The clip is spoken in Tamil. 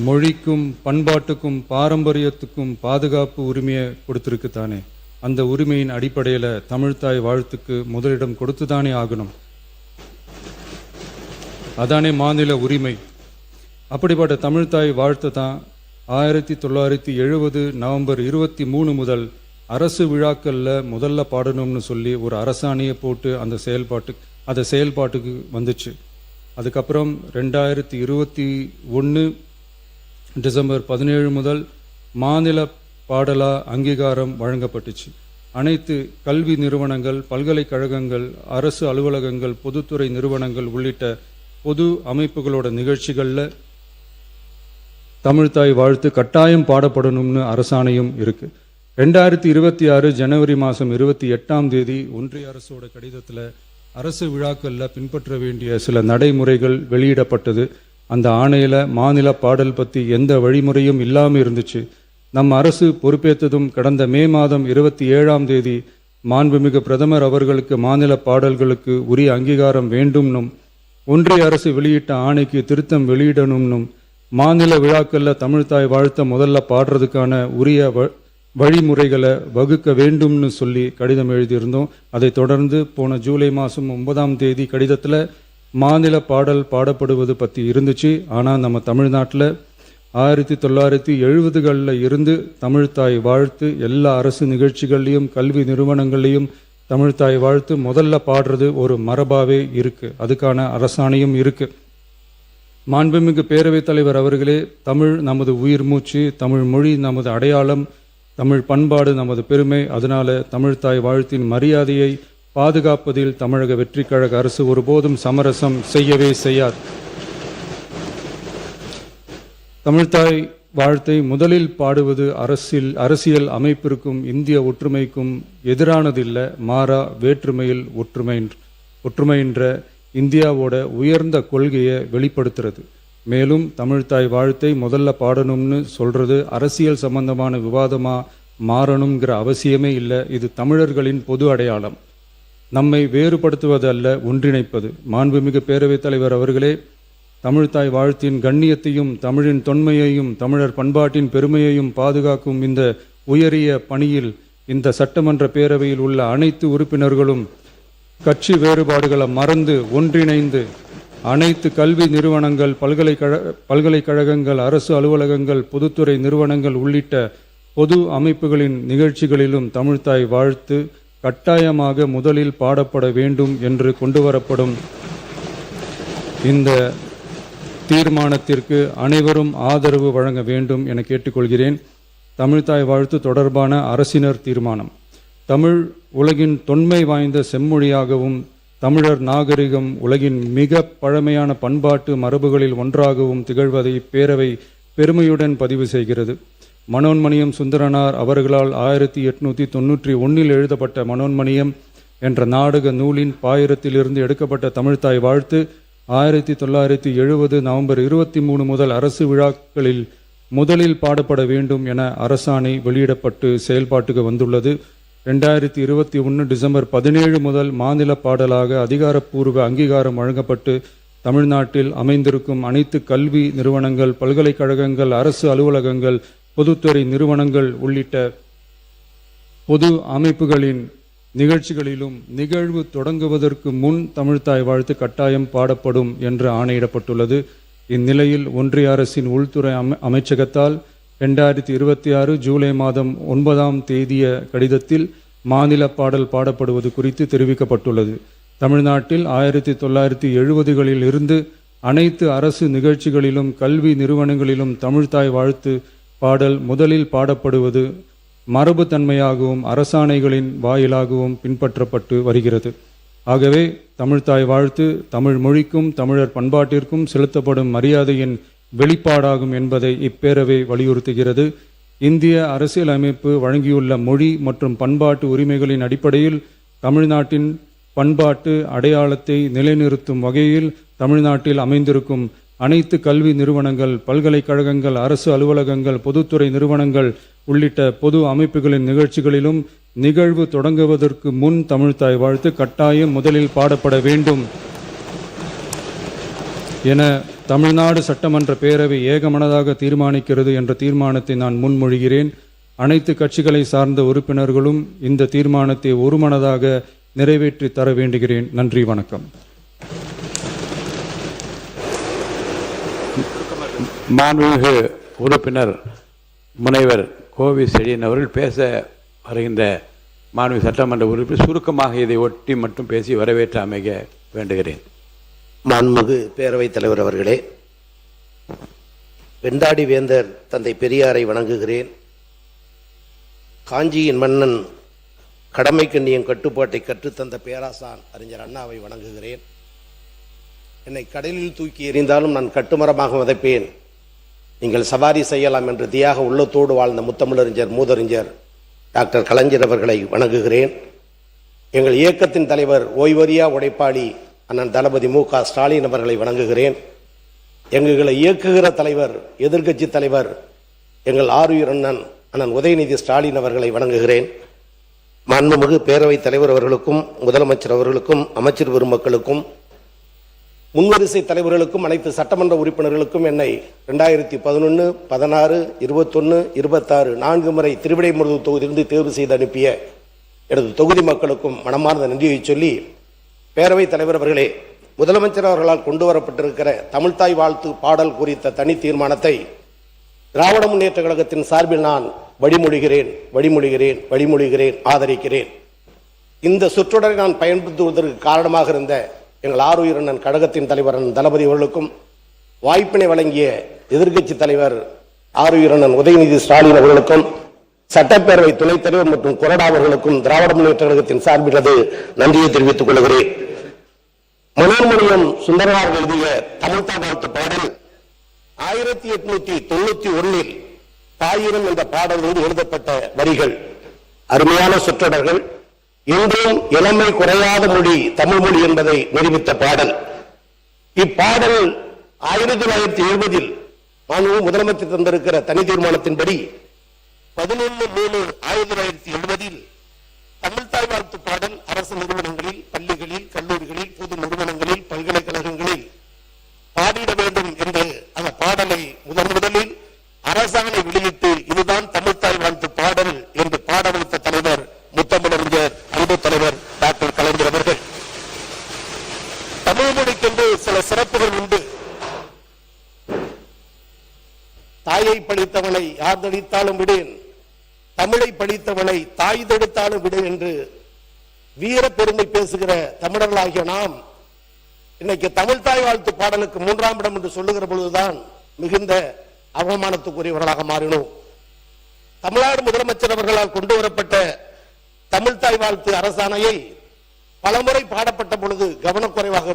மொழிக்கும் பண்பாட்டுக்கும் பாரம்பரியத்துக்கும் பாதுகாப்பு உரிமையை கொடுத்துருக்கு தானே. அந்த உரிமையின் அடிப்படையில் தமிழ்த்தாய் வாழ்த்துக்கு முதலிடம் கொடுத்துதானே ஆகணும். அதானே மாநில உரிமை. அப்படிப்பட்ட தமிழ்த்தாய் வாழ்த்து தான் 1970 நவம்பர் 23 முதல் அரசு விழாக்களில் முதல்ல பாடணும்னு சொல்லி ஒரு அரசாணையை போட்டு அந்த செயல்பாட்டுக்கு வந்துச்சு. அதுக்கப்புறம் 2021 டிசம்பர் 17 முதல் மாநில பாடலா அங்கீகாரம் வழங்கப்பட்டுச்சு. அனைத்து கல்வி நிறுவனங்கள், பல்கலைக்கழகங்கள், அரசு அலுவலகங்கள், பொதுத்துறை நிறுவனங்கள் உள்ளிட்ட பொது அமைப்புகளோட நிகழ்ச்சிகளில் தமிழ்த்தாய் வாழ்த்து கட்டாயம் பாடப்படணும்னு அரசாணையும் இருக்கு. 2026 ஜனவரி மாதம் 28 ஒன்றிய அரசோட கடிதத்தில் அரசு விழாக்களில் பின்பற்ற வேண்டிய சில நடைமுறைகள் வெளியிடப்பட்டது. அந்த ஆணையில் மாநில பாடல் பற்றி எந்த வழிமுறையும் இல்லாமல் இருந்துச்சு. நம் அரசு பொறுப்பேற்றதும் கடந்த மே மாதம் 27 மாண்புமிகு பிரதமர் அவர்களுக்கு மாநில பாடல்களுக்கு உரிய அங்கீகாரம் வேண்டும்னும், ஒன்றிய அரசு வெளியிட்ட ஆணைக்கு திருத்தம் வெளியிடணும்னும், மாநில விழாக்களில் தமிழ்த்தாய் வாழ்த்த முதல்ல பாடுறதுக்கான உரிய வழிமுறைகளை வகுக்க வேண்டும்னு சொல்லி கடிதம் எழுதியிருந்தோம். அதை தொடர்ந்து போன ஜூலை மாதம் 9 கடிதத்தில் மாநில பாடல் பாடப்படுவது பற்றி இருந்துச்சு. ஆனால் நம்ம தமிழ்நாட்டில் 1970களில் இருந்து தமிழ்த்தாய் வாழ்த்து எல்லா அரசு நிகழ்ச்சிகள்லையும் கல்வி நிறுவனங்கள்லையும் தமிழ்த்தாய் வாழ்த்து முதல்ல பாடுறது ஒரு மரபாவே இருக்கு. அதுக்கான அரசாணையும் இருக்கு. மாண்புமிகு பேரவைத் தலைவர் அவர்களே, தமிழ் நமது உயிர் மூச்சு, தமிழ் மொழி நமது அடையாளம், தமிழ் பண்பாடு நமது பெருமை. அதனால தமிழ்த்தாய் வாழ்த்தின் மரியாதையை பாதுகாப்பதில் தமிழக வெற்றிக் கழக அரசு ஒருபோதும் சமரசம் செய்யவே செய்யாது. தமிழ்த்தாய் வாழ்த்தை முதலில் பாடுவது அரசியல் அமைப்பிற்கும் இந்திய ஒற்றுமைக்கும் எதிரானதில்லை. மாறா வேற்றுமையில் ஒற்றுமைன்ற இந்தியாவோட உயர்ந்த கொள்கையை வெளிப்படுத்துறது. மேலும் தமிழ்த்தாய் வாழ்த்தை முதல்ல பாடணும்னு சொல்றது அரசியல் சம்பந்தமான விவாதமா மாறணுங்கிற அவசியமே இல்லை. இது தமிழர்களின் பொது அடையாளம். நம்மை வேறுபடுத்துவது அல்ல, ஒன்றிணைப்பது. மாண்புமிகு பேரவைத் தலைவர் அவர்களே, தமிழ்த்தாய் வாழ்த்தின் கண்ணியத்தையும் தமிழின் தொன்மையையும் தமிழர் பண்பாட்டின் பெருமையையும் பாதுகாக்கும் இந்த உயரிய பணியில் இந்த சட்டமன்ற பேரவையில் உள்ள அனைத்து உறுப்பினர்களும் கட்சி வேறுபாடுகளை மறந்து ஒன்றிணைந்து அனைத்து கல்வி நிறுவனங்கள், பல்கலைக்கழகங்கள், அரசு அலுவலகங்கள், பொதுத்துறை நிறுவனங்கள் உள்ளிட்ட பொது அமைப்புகளின் நிகழ்ச்சிகளிலும் தமிழ்த்தாய் வாழ்த்து கட்டாயமாக முதலில் பாடப்பட வேண்டும் என்று கொண்டுவரப்படும் இந்த தீர்மானத்திற்கு அனைவரும் ஆதரவு வழங்க வேண்டும் என கேட்டுக்கொள்கிறேன். தமிழ்த்தாய் வாழ்த்து தொடர்பான அரசினர் தீர்மானம். தமிழ் உலகின் தொன்மை வாய்ந்த செம்மொழியாகவும் தமிழர் நாகரிகம் உலகின் மிக பழமையான பண்பாட்டு மரபுகளில் ஒன்றாகவும் திகழ்வதை பேரவை பெருமையுடன் பதிவு செய்கிறது. மனோன்மணியம் சுந்தரனார் அவர்களால் 1891 எழுதப்பட்ட மனோன்மணியம் என்ற நாடக நூலின் பாயிரத்திலிருந்து எடுக்கப்பட்ட தமிழ்த்தாய் வாழ்த்து 1970 நவம்பர் 23 முதல் அரசு விழாக்களில் முதலில் பாடப்பட வேண்டும் என அரசாணை வெளியிடப்பட்டு செயல்பாட்டுக்கு வந்துள்ளது. 2021 டிசம்பர் 17 முதல் மாநில பாடலாக அதிகாரப்பூர்வ அங்கீகாரம் வழங்கப்பட்டு தமிழ்நாட்டில் அமைந்திருக்கும் அனைத்து கல்வி நிறுவனங்கள், பல்கலைக்கழகங்கள், அரசு அலுவலகங்கள், பொதுத்துறை நிறுவனங்கள் உள்ளிட்ட பொது அமைப்புகளின் நிகழ்ச்சிகளிலும் நிகழ்வு தொடங்குவதற்கு முன் தமிழ்த்தாய் வாழ்த்து கட்டாயம் பாடப்படும் என்று ஆணையிடப்பட்டுள்ளது. இந்நிலையில் ஒன்றிய அரசின் உள்துறை அமைச்சகத்தால் 2026 ஜூலை மாதம் 9 கடிதத்தில் மாநில பாடல் பாடப்படுவது குறித்து தெரிவிக்கப்பட்டுள்ளது. தமிழ்நாட்டில் 1970களில் இருந்து அனைத்து அரசு நிகழ்ச்சிகளிலும் கல்வி நிறுவனங்களிலும் தமிழ்த்தாய் வாழ்த்து பாடல் முதலில் பாடப்படுவது மரபுத்தன்மையாகவும் அரசாணைகளின் வாயிலாகவும் பின்பற்றப்பட்டு வருகிறது. ஆகவே தமிழ்த்தாய் வாழ்த்து தமிழ் மொழிக்கும் தமிழர் பண்பாட்டிற்கும் செலுத்தப்படும் மரியாதையின் வெளிப்பாடாகும் என்பதை இப்பேரவை வலியுறுத்துகிறது. இந்திய அரசியலமைப்பு வழங்கியுள்ள மொழி மற்றும் பண்பாட்டு உரிமைகளின் அடிப்படையில் தமிழ்நாட்டின் பண்பாட்டு அடையாளத்தை நிலைநிறுத்தும் வகையில் தமிழ்நாட்டில் அமைந்திருக்கும் அனைத்து கல்வி நிறுவனங்கள், பல்கலைக்கழகங்கள், அரசு அலுவலகங்கள், பொதுத்துறை நிறுவனங்கள் உள்ளிட்ட பொது அமைப்புகளின் நிகழ்ச்சிகளிலும் நிகழ்வு தொடங்குவதற்கு முன் தமிழ்த்தாய் வாழ்த்து கட்டாயம் முதலில் பாடப்பட வேண்டும் என தமிழ்நாடு சட்டமன்ற பேரவை ஏகமனதாக தீர்மானிக்கிறது என்ற தீர்மானத்தை நான் முன்மொழிகிறேன். அனைத்து கட்சிகளை சார்ந்த உறுப்பினர்களும் இந்த தீர்மானத்தை ஒருமனதாக நிறைவேற்றி தர வேண்டுகிறேன். நன்றி, வணக்கம். மாண்புமிகு உறுப்பினர் முனைவர் கோவி செழியன் அவர்கள் பேச வருகின்ற மாண்புமிகு சட்டமன்ற உறுப்பினர் சுருக்கமாக இதை ஒட்டி மட்டும் பேசி வரவேற்று அமைக்க வேண்டுகிறேன். மாண்புமிகு பேரவைத் தலைவர் அவர்களே, வெண்டாடி வேந்தர் தந்தை பெரியாரை வணங்குகிறேன். காஞ்சியின் மன்னன் கடமைக்கண்ணியின் கட்டுப்பாட்டை கற்றுத்தந்த பேராசான் அறிஞர் அண்ணாவை வணங்குகிறேன். என்னை கடலில் தூக்கி எறிந்தாலும் நான் கட்டுமரமாக வதைப்பேன், நீங்கள் சவாரி செய்யலாம் என்று தியாக உள்ளத்தோடு வாழ்ந்த முத்தமிழறிஞர் மூதறிஞர் டாக்டர் கலைஞர் அவர்களை வணங்குகிறேன். எங்கள் இயக்கத்தின் தலைவர் ஓய்வறியா உழைப்பாளி அண்ணன் தளபதி மு க ஸ்டாலின் அவர்களை வணங்குகிறேன். எங்களை இயக்குகிற தலைவர் எதிர்க்கட்சி தலைவர் எங்கள் ஆருயிர் அண்ணன் உதயநிதி ஸ்டாலின் அவர்களை வணங்குகிறேன். மாண்புமிகு பேரவைத் தலைவர் அவர்களுக்கும் முதலமைச்சர் அவர்களுக்கும் அமைச்சர் பெருமக்களுக்கும் முன்வரிசை தலைவர்களுக்கும் அனைத்து சட்டமன்ற உறுப்பினர்களுக்கும் என்னை 2011, 16, 21, 26 4 முறை திருவிடைமருதூர் தொகுதியிலிருந்து தேர்வு செய்து அனுப்பிய எனது தொகுதி மக்களுக்கும் மனமார்ந்த நன்றியை சொல்லி, பேரவைத் தலைவர் அவர்களே, முதலமைச்சர் அவர்களால் கொண்டு வரப்பட்டிருக்கிற தமிழ்தாய் வாழ்த்து பாடல் குறித்த தனி தீர்மானத்தை திராவிட முன்னேற்ற கழகத்தின் சார்பில் நான் வழிமொழிகிறேன், ஆதரிக்கிறேன். இந்த சொற்றொடரை நான் பயன்படுத்துவதற்கு காரணமாக இருந்த எங்கள் ஆருயிர் அண்ணன் கழகத்தின் தலைவர் தளபதி அவர்களுக்கும் வாய்ப்பினை வழங்கிய எதிர்க்கட்சி தலைவர் ஆருயிர் அண்ணன் உதயநிதி ஸ்டாலின் அவர்களுக்கும் சட்டப்பேரவை துணைத் தலைவர் மற்றும் கொறடா அவர்களுக்கும் திராவிட முன்னேற்ற கழகத்தின் சார்பில் நன்றியை தெரிவித்துக் கொள்கிறேன். மனோன்மணியம் சுந்தரனார் எழுதிய தமிழ்தாய் வாழ்த்து பாடல் 1891 தாயிரம் என்ற பாடலில் எழுதப்பட்ட வரிகள். அருமையான சொற்றொடர்கள். இன்றும் இளமை குறையாத மொழி தமிழ் மொழி என்பதை நிரூபித்த பாடல். இப்பாடல் 1970 மாண்புமிகு முதலமைச்சர் தந்திருக்கிற தனி தீர்மானத்தின்படி 11/3/1970 தமிழ்தாய் வாழ்த்து பாடல் அரசு நிறுவனங்களில், பள்ளிகளில், கல்லூரிகளில், பொது நிறுவனங்களில், பல்கலைக்கழகங்களில் பாடிட வேண்டும் என்று அந்த பாடலை முதலில் அரசாணை வெளியிட்டு இதுதான் தமிழ்தாய் வாழ்த்து பாடல் என்று பாட வைத்த தலைவர் முத்தமிழறிஞர் அன்பு தலைவர் டாக்டர் கலைஞர் அவர்கள். தமிழ் மொழிக்கென்று சில சிறப்புகள் உண்டு. தாயை பழித்தவனை யார் தடித்தாலும் விடேன், தமிழை பழித்தவனை தாய் தடுத்தாலும் விடேன் என்று வீர பெருமை பேசுகிற தமிழர்களாகிய நாம் இன்னைக்கு தமிழ்தாய் வாழ்த்து பாடலுக்கு 3ஆம் இடம் என்று சொல்லுகிற பொழுதுதான் மிகுந்த அவமானத்துக்குரியவர்களாக மாறினோம். தமிழ்நாடு முதலமைச்சர் அவர்களால் கொண்டு வரப்பட்ட தமிழ்தாய் வாழ்த்து அரசாணையை பலமுறை பாடப்பட்ட பொழுது கவனக்குறைவாக